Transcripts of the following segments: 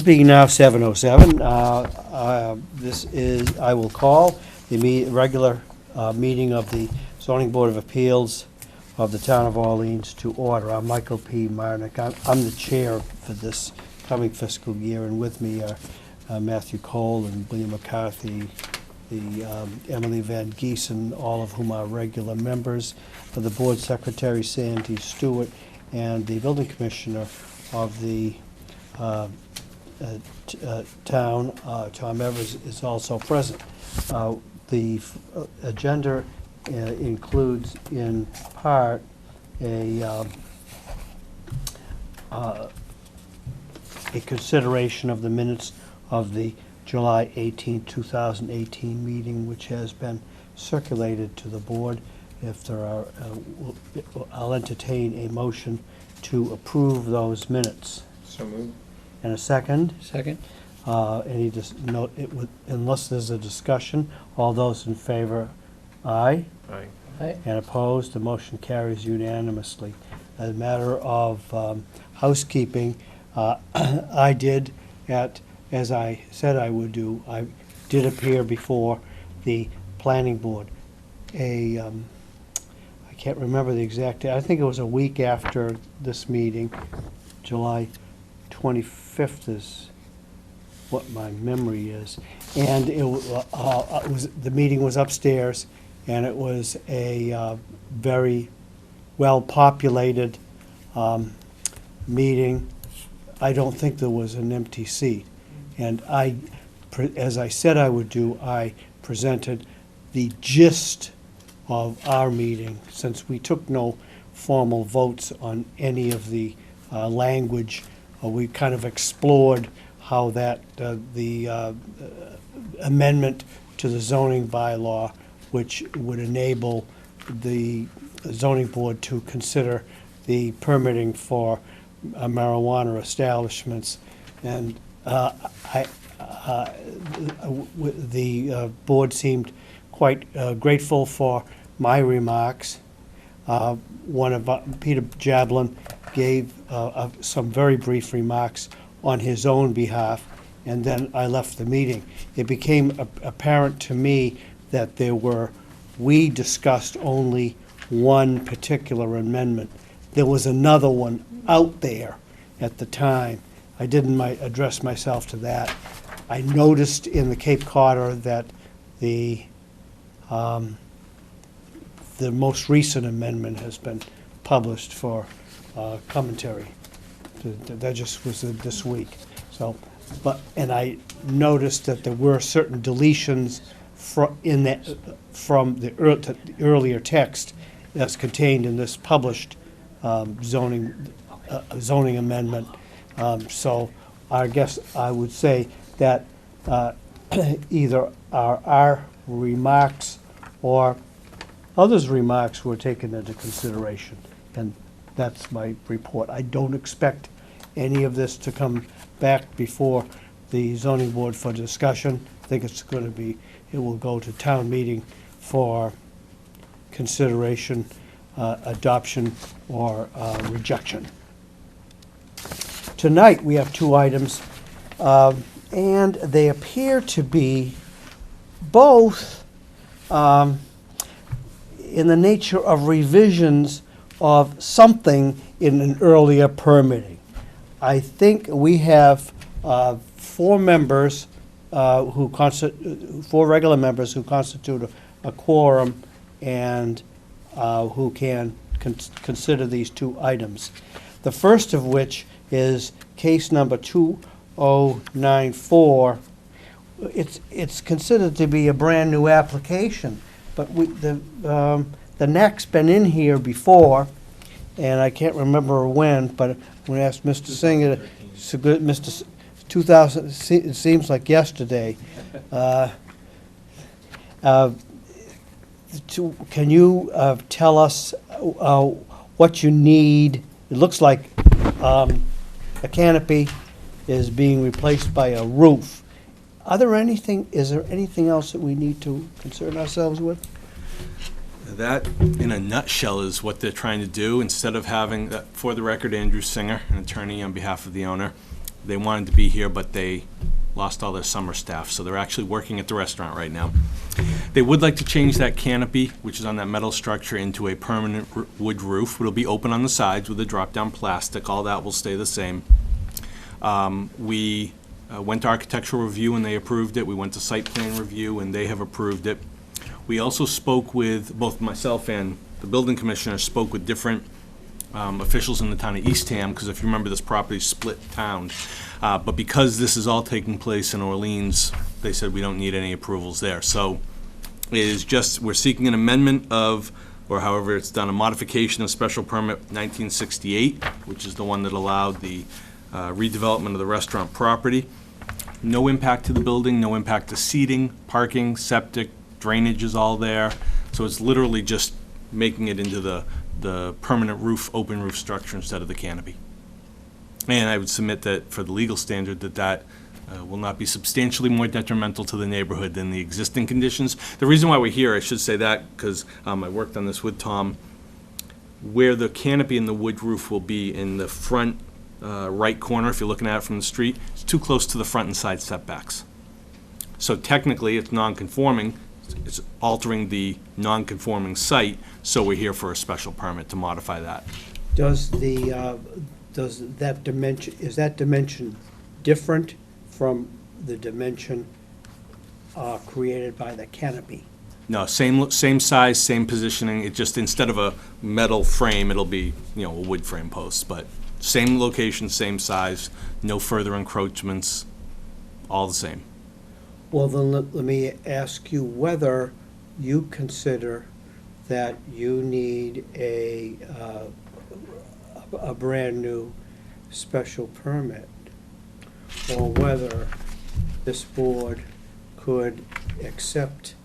Being now 7:07, I will call the regular meeting of the Zoning Board of Appeals of the Town of Orleans to order. I'm Michael P. Marnick. I'm the chair for this coming fiscal year, and with me are Matthew Cole and William McCarthy, Emily Van Giesen, all of whom are regular members of the board secretary, Sandy Stewart, and the building commissioner of the town, Tom Evers, is also present. The agenda includes in part a consideration of the minutes of the July 18, 2018 meeting, which has been circulated to the board. If there are, I'll entertain a motion to approve those minutes. So moved. And a second? Second? Unless there's a discussion, all those in favor, aye? Aye. Aye. And opposed, the motion carries unanimously. As a matter of housekeeping, I did, as I said I would do, I did appear before the planning board. I can't remember the exact day. I think it was a week after this meeting. July 25th is what my memory is. And the meeting was upstairs, and it was a very well-populated meeting. I don't think there was an empty seat. And as I said I would do, I presented the gist of our meeting, since we took no formal votes on any of the language. We kind of explored how that the amendment to the zoning bylaw, which would enable the zoning board to consider the permitting for marijuana establishments, and the board seemed quite grateful for my remarks. Peter Jablin gave some very brief remarks on his own behalf, and then I left the meeting. It became apparent to me that we discussed only one particular amendment. There was another one out there at the time. I didn't address myself to that. I noticed in the Cape Codder that the most recent amendment has been published for commentary. That just was this week. So, and I noticed that there were certain deletions from the earlier text that's contained in this published zoning amendment. So I guess I would say that either our remarks or others' remarks were taken into consideration, and that's my report. I don't expect any of this to come back before the zoning board for discussion. I think it will go to town meeting for consideration, adoption, or rejection. Tonight we have two items, and they appear to be both in the nature of revisions of something in an earlier permitting. I think we have four members four regular members who constitute a quorum, and who can consider these two items. The first of which is case number 2094. It's considered to be a brand new application, but the NAC's been in here before, and I can't remember when, but when I asked Mr. Singer, Mr. 2000, it seems like yesterday. Can you tell us what you need? It looks like a canopy is being replaced by a roof. Is there anything else that we need to concern ourselves with? That, in a nutshell, is what they're trying to do. Instead of having, for the record, Andrew Singer, an attorney on behalf of the owner, They wanted to be here, but they lost all their summer staff, so they're actually working at the restaurant right now. They would like to change that canopy, which is on that metal structure, into a permanent wood roof. It'll be open on the sides with a drop-down plastic. All that will stay the same. We went to architectural review and they approved it. We went to site plan review and they have approved it. We also spoke with, both myself and the building commissioner spoke with different officials in the town of Eastham, because if you remember, this property split town. But because this is all taking place in Orleans, they said we don't need any approvals there. So it is just, we're seeking an amendment of, or however it's done, a modification of special permit 1968, which is the one that allowed the redevelopment of the restaurant property. No impact to the building, no impact to seating, parking, septic, drainage is all there. So it's literally just making it into the permanent roof, open roof structure instead of the canopy. And I would submit that for the legal standard that will not be substantially more detrimental to the neighborhood than the existing conditions. The reason why we're here, I should say that, because I worked on this with Tom, where the canopy and the wood roof will be in the front right corner, if you're looking at it from the street, it's too close to the front and side setbacks. So technically, it's non-conforming. It's altering the non-conforming site, so we're here for a special permit to modify that. Does that dimension, is that dimension different from the dimension created by the canopy? No, same size, same positioning. It just, instead of a metal frame, it'll be, a wood frame post, but same location, same size, no further encroachments, all the same. Well, then let me ask you whether you consider that you need a brand-new special permit, or whether this board could accept.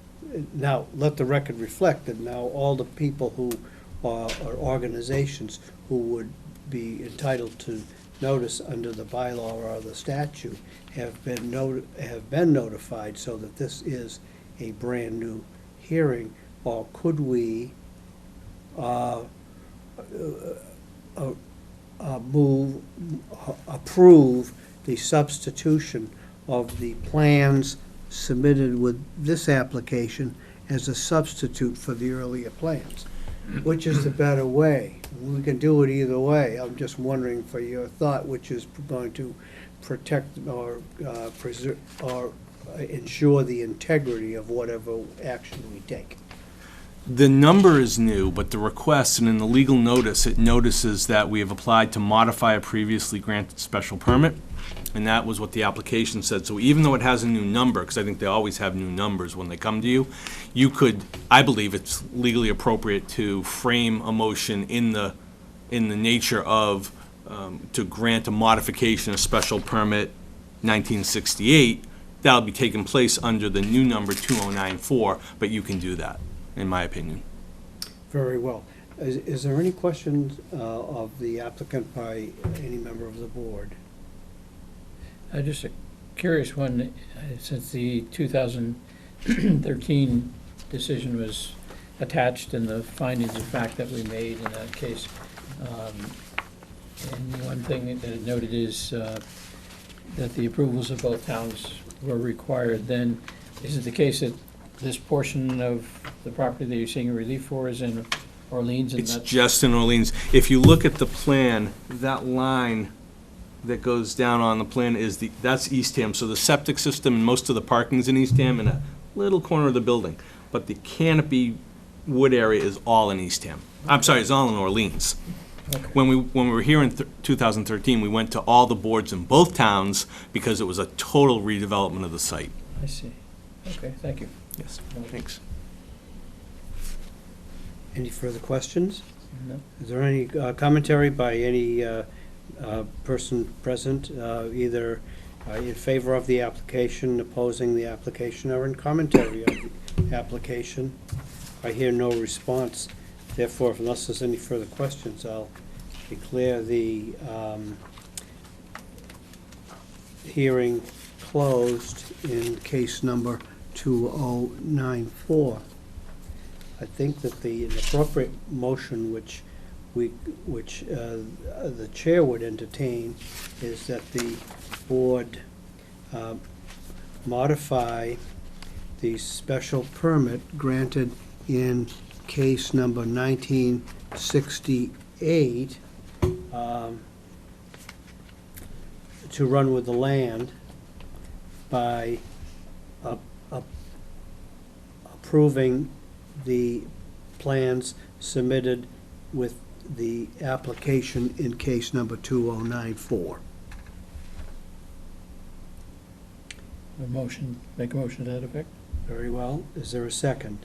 Now, let the record reflect that now all the people who are organizations who would be entitled to notice under the bylaw or the statute have been notified, so that this is a brand-new hearing. Or could we approve the substitution of the plans submitted with this application as a substitute for the earlier plans? Which is the better way? We can do it either way. I'm just wondering for your thought, which is going to protect or preserve or ensure the integrity of whatever action we take. The number is new, but the request, and in the legal notice, it notices that we have applied to modify a previously granted special permit, and that was what the application said. So even though it has a new number, because I think they always have new numbers when they come to you, you could, I believe it's legally appropriate to frame a motion in the nature of to grant a modification of special permit 1968. That'll be taking place under the new number 2094, but you can do that, in my opinion. Very well. Is there any questions of the applicant by any member of the board? Just a curious one, since the 2013 decision was attached and the findings of fact that we made in that case. And one thing that it noted is that the approvals of both towns were required. Then, is it the case that this portion of the property that you're seeking relief for is in Orleans? And It's that's just in Orleans. If you look at the plan, that line that goes down on the plan that's Eastham. So the septic system and most of the parking's in Eastham and a little corner of the building. But the canopy wood area is all in Eastham. I'm sorry, it's all in Orleans. Okay. When we were here in 2013, we went to all the boards in both towns because it was a total redevelopment of the site. I see. Okay, thank you. Yes, thanks. Any further questions? No? Is there any commentary by any person present, either in favor of the application, opposing the application, or in commentary of the application? I hear no response. Therefore, unless there's any further questions, I'll declare the hearing closed in case number 2094. I think that the appropriate motion which which the chair would entertain, is that the board modify the special permit granted in case number 1968 to run with the land by approving the plans submitted with the application in case number 2094. Make a motion to that effect? Very well. Is there a second?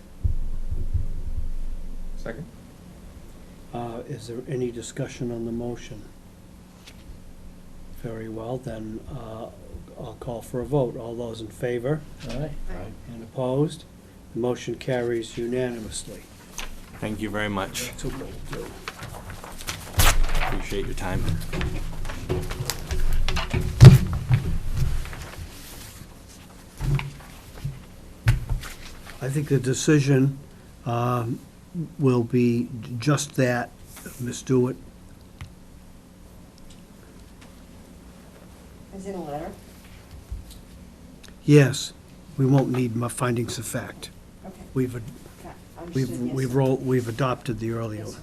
Second? Is there any discussion on the motion? Very well, then I'll call for a vote. All those in favor Aye. and opposed? The motion carries unanimously. Thank you very much. That's what we'll do. Appreciate your time. I think the decision will be just that, Ms. Dewitt. Is it a letter? Yes, we won't need my findings of fact. Okay. We've Understood, yes, sir. we've adopted the earlier Yes, one. sir.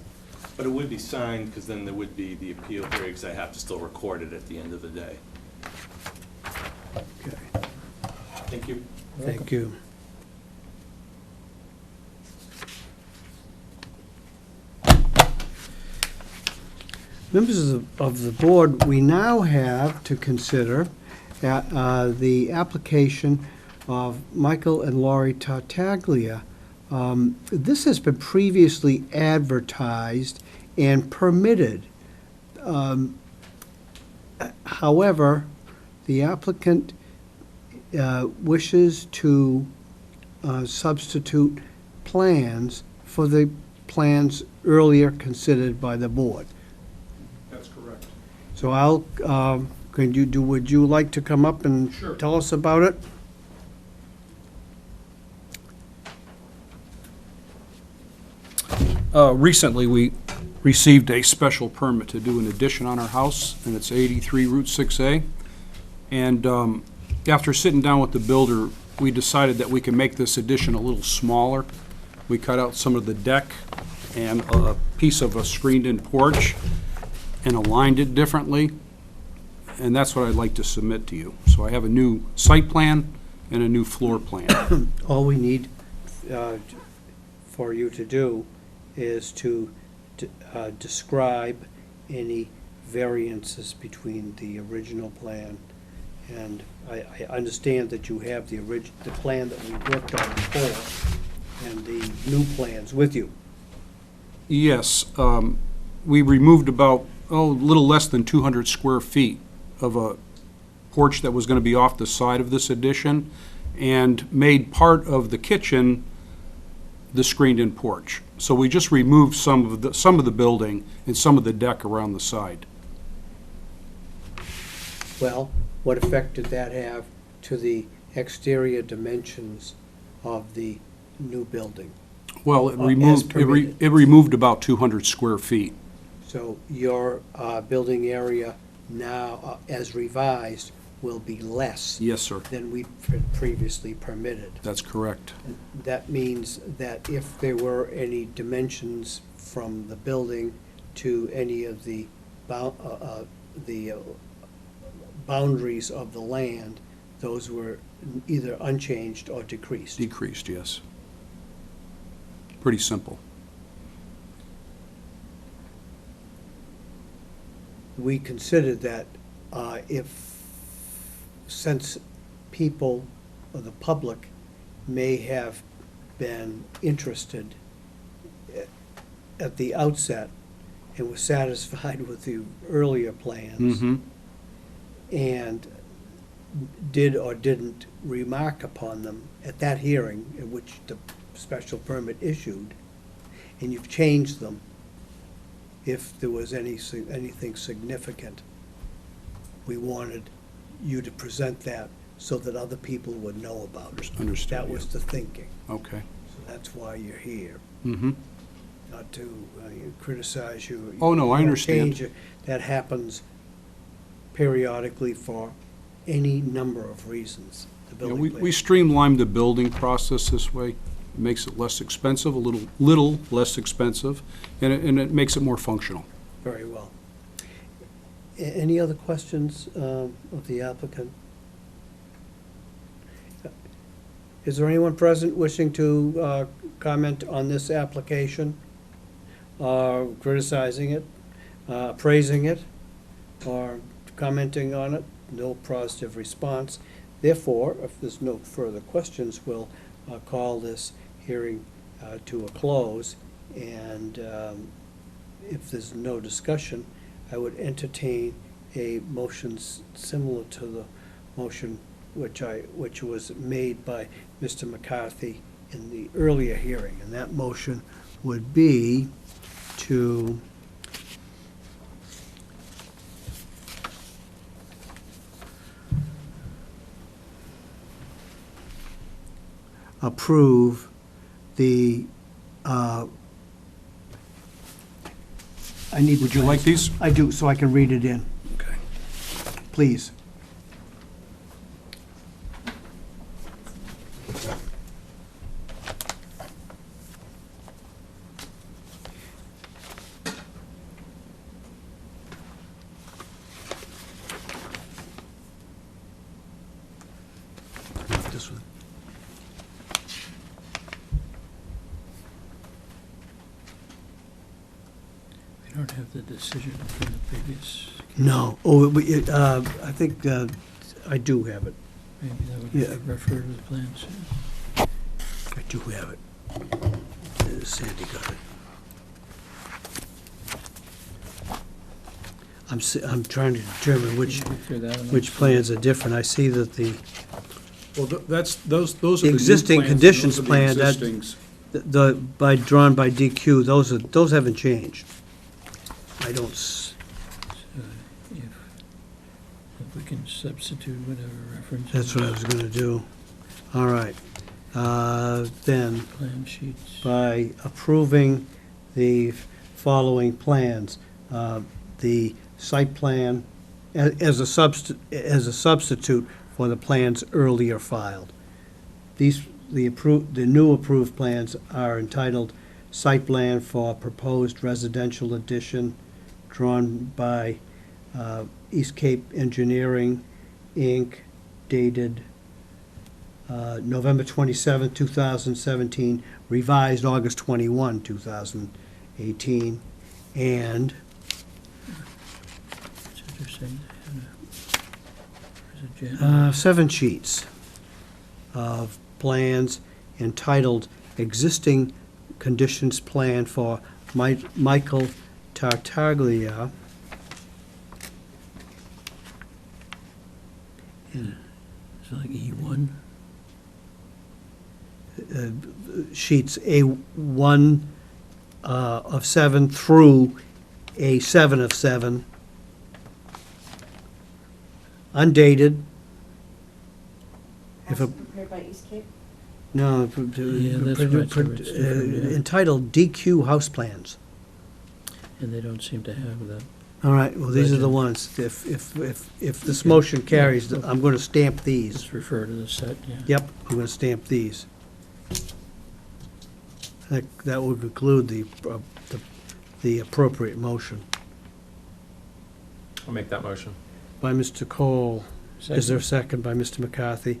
But it would be signed, because then there would be the appeal period, because I have to still record it at the end of the day. Okay, Thank you. thank you. Members of the board, we now have to consider the application of Michael and Laurie Tartaglia. This has been previously advertised and permitted. However, the applicant wishes to substitute plans for the plans earlier considered by the board. That's correct. So would you like to come up and Sure. tell us about it? Recently, we received a special permit to do an addition on our house, and it's 83 Route 6A. And after sitting down with the builder, we decided that we can make this addition a little smaller. We cut out some of the deck and a piece of a screened-in porch and aligned it differently, and that's what I'd like to submit to you. So I have a new site plan and a new floor plan. All we need for you to do is to describe any variances between the original plan, and I understand that you have the plan that we worked on before and the new plans with you. Yes, we removed about, a little less than 200 square feet of a porch that was going to be off the side of this addition, and made part of the kitchen the screened-in porch. So we just removed some of the building and some of the deck around the side. Well, what effect did that have to the exterior dimensions of the new building? Well, it As removed, permitted. it removed about 200 square feet. So your building area now, as revised, will be less Yes, sir. than we previously permitted. That's correct. That means that if there were any dimensions from the building to any of the boundaries of the land, those were either unchanged or decreased. Decreased, yes. Pretty simple. We considered that since people, or the public, may have been interested at the outset and were satisfied with the earlier plans, Mm-hmm. and did or didn't remark upon them at that hearing in which the special permit issued, and you've changed them, if there was anything significant, we wanted you to present that so that other people would know about it. Understood, That was yeah. the thinking. Okay. So that's why you're here. Mm-hmm. not to criticize you. Oh, no, I You understand. change it. That happens periodically for any number of reasons, the Yeah, building we plan. streamlined the building process this way. It makes it less expensive, a little less expensive, and it makes it more functional. Very well. Any other questions of the applicant? Is there anyone present wishing to comment on this application? Criticizing it, praising it, or commenting on it? No positive response. Therefore, if there's no further questions, we'll call this hearing to a close. And if there's no discussion, I would entertain a motion similar to the motion which was made by Mr. McCarthy in the earlier hearing. And that motion would be to approve the, I need the Would you like plans. these? I do, so I can read it in, Okay. please. This one. We don't have the decision from the previous, No, I think I do have it. maybe that would Yeah. refer to the plans. I do have it. Sandy got it. I'm trying to determine which Can you figure that out? plans are different. I see that the, Well, those are The the new existing plans, conditions those are the plan, that- existings. drawn by DQ, those haven't changed. I don't, If we can substitute whatever reference. that's what I was gonna do. All right. Then, Plan sheets. by approving the following plans, the site plan as a substitute for the plans earlier filed. The new approved plans are entitled Site Plan for Proposed Residential Addition, drawn by East Cape Engineering, Inc., dated November 27, 2017, revised August 21, 2018, and So they're saying they had a- there's a 7 sheets of plans entitled Existing Conditions Plan for Michael Tartaglia. It's like E1. Sheets A1 of 7 through A7 of 7, undated. If a, Also prepared by East Cape? no, Yeah, that's right, so it's different, yeah. entitled DQ House Plans. And they don't seem to have that. All right, well, these are the Legend. ones. If this motion carries, I'm going to stamp these. Let's refer to the set, yeah. Yep, I'm going to stamp these. That would conclude the appropriate motion. I'll make that motion. By Mr. Cole. Is there a Second. second by Mr. McCarthy?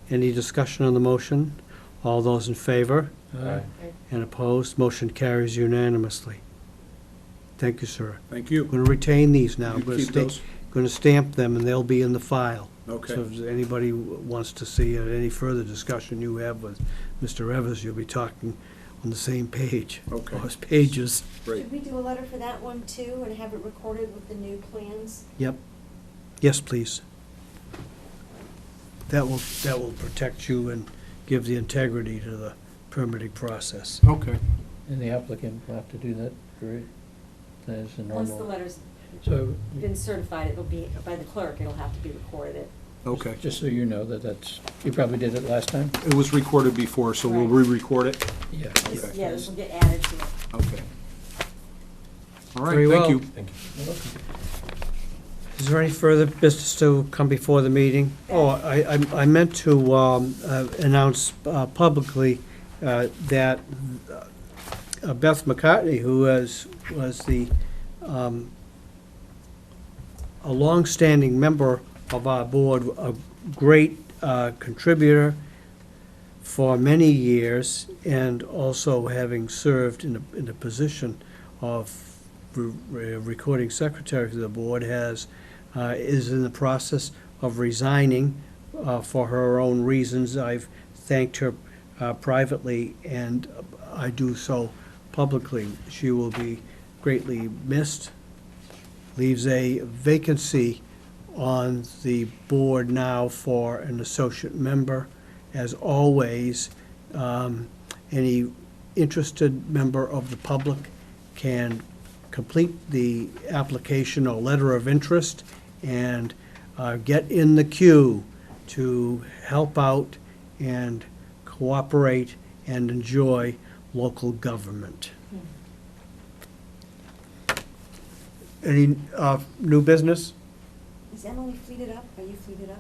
Any discussion on the motion? All those in favor Aye. and opposed? Motion carries unanimously. Thank you, sir. Thank you. I'm going to retain these now. I'm You going keep those? to stamp them, and they'll be in the file. Okay. So if anybody wants to see any further discussion you have with Mr. Evers, you'll be talking on the same page. Okay. Or pages. Great. Should we do a letter for that one too and have it recorded with the new plans? Yep. Yes, please. That will protect you and give the integrity to the permitting process. Okay. And the applicant will have to do that, right? That is the Once the normal. letter's So, been certified, it'll be, by the clerk, it'll have to be recorded. Okay. Just so you know that that's, you probably did it last time? It was recorded before, so we'll re-record it? Yeah. This- Okay. Yeah, this will get added to it. Okay. All Very right, well. thank you. Is there any further business to come before the meeting? Oh, I meant to announce publicly that Beth McCartney, who was the, a longstanding member of our board, a great contributor for many years, and also having served in a position of recording secretary to the board, is in the process of resigning for her own reasons. I've thanked her privately, and I do so publicly. She will be greatly missed. Leaves a vacancy on the board now for an associate member. As always, any interested member of the public can complete the application or letter of interest and get in the queue to help out and cooperate and enjoy local government. Any new business? Is Emily fleeted up? Are you fleeted up?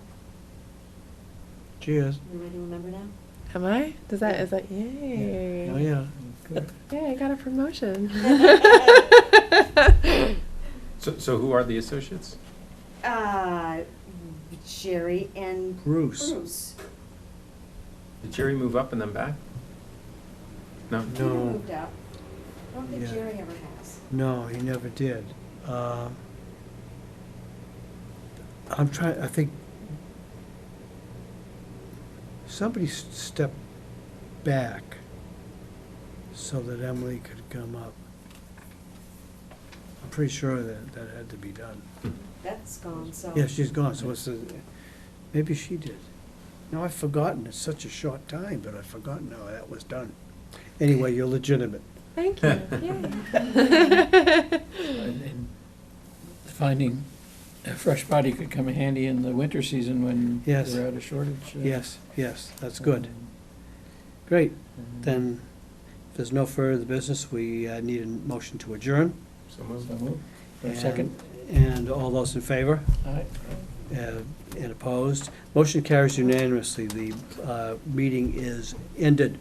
Cheers. You ready to remember now? Am I? Is that yay? Oh, yeah. Yay, I got a promotion. So who are the associates? Jerry and Bruce. Bruce. Did Jerry move up and then back? No? Peter No. moved up. I don't think Yeah. Jerry ever has. No, he never did. I'm trying, I think somebody stepped back so that Emily could come up. I'm pretty sure that that had to be done. That's gone, so. Yeah, she's gone, so it's, maybe she did. No, I've forgotten, it's such a short time, but I've forgotten how that was done. Anyway, you're legitimate. Thank you. Yay. And finding a fresh body could come in handy in the winter season when Yes. we're at a shortage. Yes, that's good. Great, then, if there's no further business, we need a motion to adjourn. So moved. So moved. For a And- second? And all those in favor? All right. And opposed? Motion carries unanimously. The meeting is ended.